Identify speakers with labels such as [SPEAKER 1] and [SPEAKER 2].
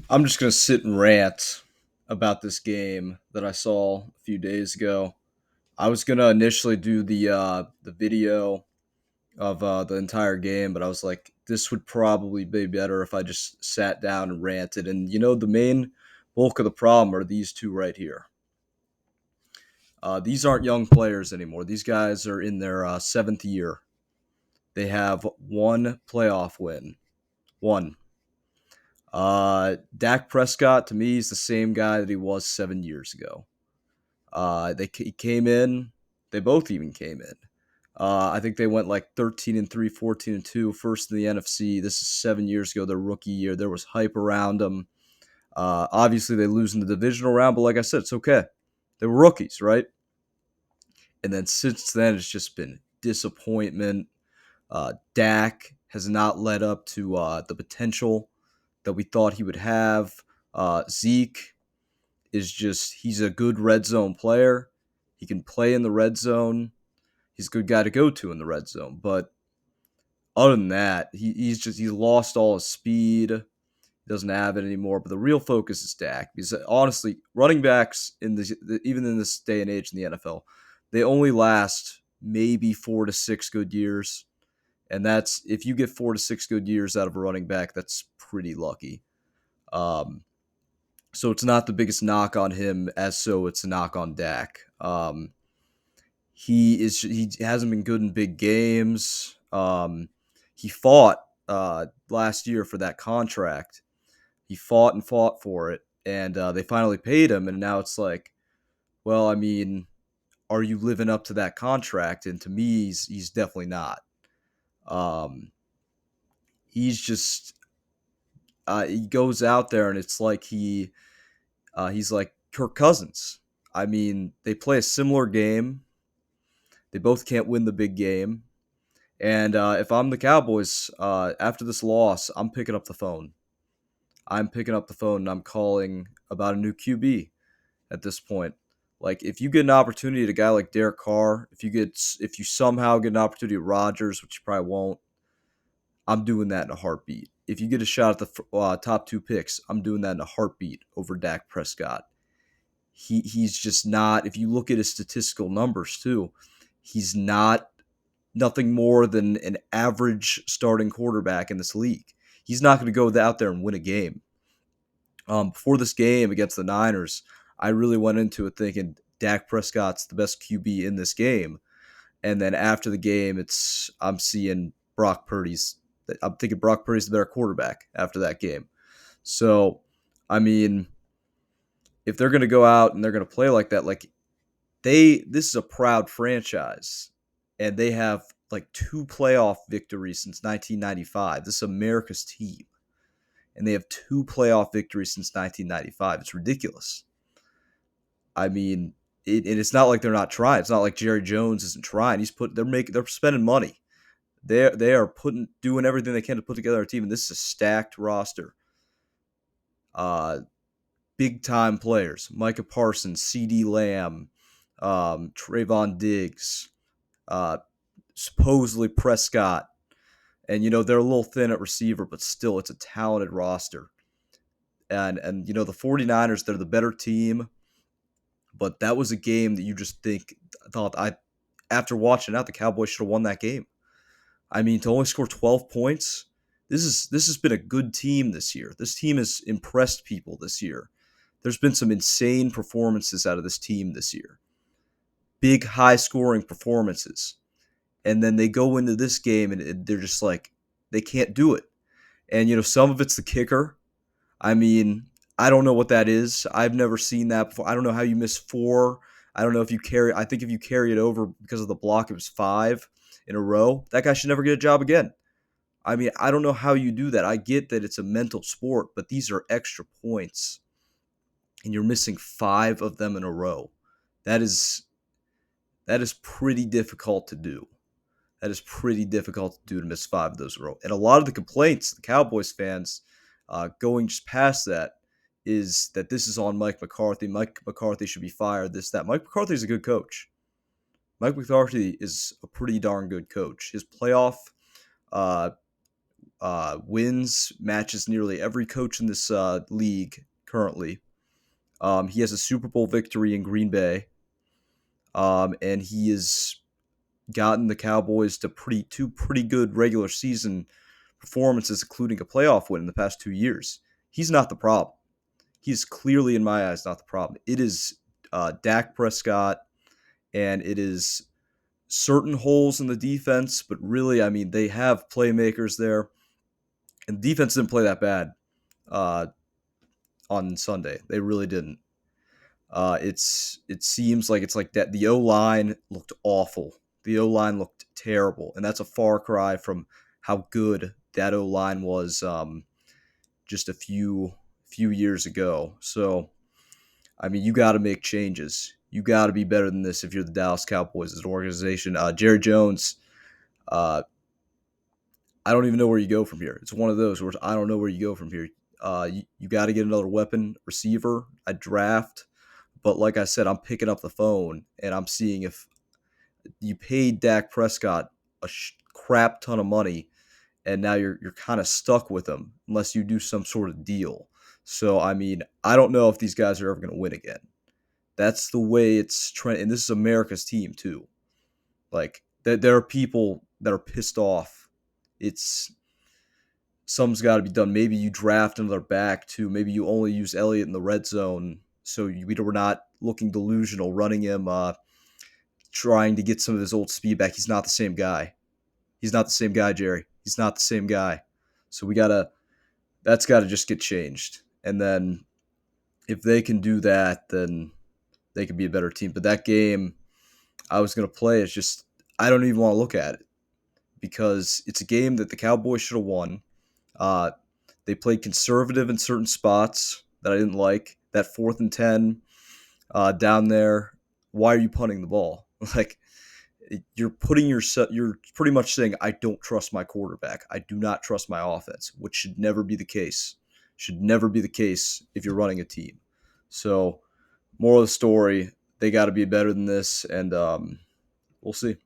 [SPEAKER 1] I'm just gonna sit and rant about this game that I saw a few days ago. I was gonna initially do the video of the entire game, but I was like, this would probably be better if I just sat down and ranted. And the main bulk of the problem are these two right here. These aren't young players anymore. These guys are in their seventh year. They have one playoff win. One. Dak Prescott to me is the same guy that he was 7 years ago. He came in. They both even came in. I think they went like 13-3, 14-2, first in the NFC. This is 7 years ago, their rookie year. There was hype around them. Obviously, they lose in the divisional round, but like I said, it's okay. They were rookies, right? And then since then, it's just been disappointment. Dak has not led up to the potential that we thought he would have. Zeke is he's a good red zone player. He can play in the red zone. He's a good guy to go to in the red zone. But other than that, he's lost all his speed. He doesn't have it anymore. But the real focus is Dak. Because honestly, running backs even in this day and age in the NFL, they only last maybe 4 to 6 good years. And that's if you get 4 to 6 good years out of a running back, that's pretty lucky. Um, so it's not the biggest knock on him as so it's a knock on Dak. He hasn't been good in big games. He fought last year for that contract. He fought and fought for it, and they finally paid him. And now it's like, well, I mean, are you living up to that contract? And to me, he's definitely not. Um, he's just he goes out there and it's like he's like Kirk Cousins. I mean, they play a similar game. They both can't win the big game. And if I'm the Cowboys, after this loss, I'm picking up the phone. I'm picking up the phone and I'm calling about a new QB at this point. Like if you get an opportunity at a guy like Derek Carr, if you somehow get an opportunity at Rodgers, which you probably won't, I'm doing that in a heartbeat. If you get a shot at the top two picks, I'm doing that in a heartbeat over Dak Prescott. He's just not. If you look at his statistical numbers too, he's not nothing more than an average starting quarterback in this league. He's not going to go out there and win a game. Before this game against the Niners, I really went into it thinking Dak Prescott's the best QB in this game, and then after the game, I'm seeing Brock Purdy's. I'm thinking Brock Purdy's the better quarterback after that game. So, I mean, if they're going to go out and they're going to play like that, like this is a proud franchise, and they have like two playoff victories since 1995. This is America's team, and they have two playoff victories since 1995. It's ridiculous. I mean, it's not like they're not trying. It's not like Jerry Jones isn't trying. They're spending money. They are doing everything they can to put together a team, and this is a stacked roster. Uh, Big time players: Micah Parsons, C.D. Lamb, Trayvon Diggs, uh, supposedly Prescott. And they're a little thin at receiver, but still it's a talented roster. And the 49ers, they're the better team, but that was a game that you just thought I after watching out the Cowboys should have won that game. I mean, to only score 12 points, this has been a good team this year. This team has impressed people this year. There's been some insane performances out of this team this year. Big high scoring performances. And then they go into this game and they're just like they can't do it. And some of it's the kicker. I mean, I don't know what that is. I've never seen that before. I don't know how you miss four. I don't know if you carry. I think if you carry it over because of the block, it was five in a row. That guy should never get a job again. I mean, I don't know how you do that. I get that it's a mental sport, but these are extra points, and you're missing five of them in a row. That is pretty difficult to do. That is pretty difficult to do to miss five of those in a row. And a lot of the complaints, the Cowboys fans going just past that, is that this is on Mike McCarthy. Mike McCarthy should be fired. This, that. Mike McCarthy is a good coach. Mike McCarthy is a pretty darn good coach. His playoff uh, wins, matches nearly every coach in this league currently. He has a Super Bowl victory in Green Bay, and he has gotten the Cowboys to two pretty good regular season performances, including a playoff win in the past 2 years. He's not the problem. He's clearly, in my eyes, not the problem. It is Dak Prescott, and it is certain holes in the defense, but really, I mean, they have playmakers there, and the defense didn't play that bad uh, on Sunday. They really didn't. It seems like it's like that. The O line looked awful. The O line looked terrible, and that's a far cry from how good that O line was just a few years ago. So, I mean, you got to make changes. You got to be better than this if you're the Dallas Cowboys as an organization. Jerry Jones, uh, I don't even know where you go from here. It's one of those where I don't know where you go from here. You got to get another weapon receiver, a draft. But like I said, I'm picking up the phone and I'm seeing if you paid Dak Prescott a crap ton of money, and now you're kind of stuck with him unless you do some sort of deal. So I mean, I don't know if these guys are ever going to win again. That's the way it's trending, and this is America's team too. Like there are people that are pissed off. It's Some's got to be done. Maybe you draft another back too. Maybe you only use Elliott in the red zone, so we're not looking delusional, running him, trying to get some of his old speed back. He's not the same guy. He's not the same guy, Jerry. He's not the same guy. So that's got to just get changed. And then if they can do that, then they could be a better team. But that game I was going to play is just, I don't even want to look at it because it's a game that the Cowboys should have won. Uh, they played conservative in certain spots that I didn't like. That 4th and 10 down there. Why are you punting the ball? Like, you're pretty much saying, I don't trust my quarterback. I do not trust my offense, which should never be the case. Should never be the case if you're running a team. So, moral of the story, they got to be better than this, and we'll see.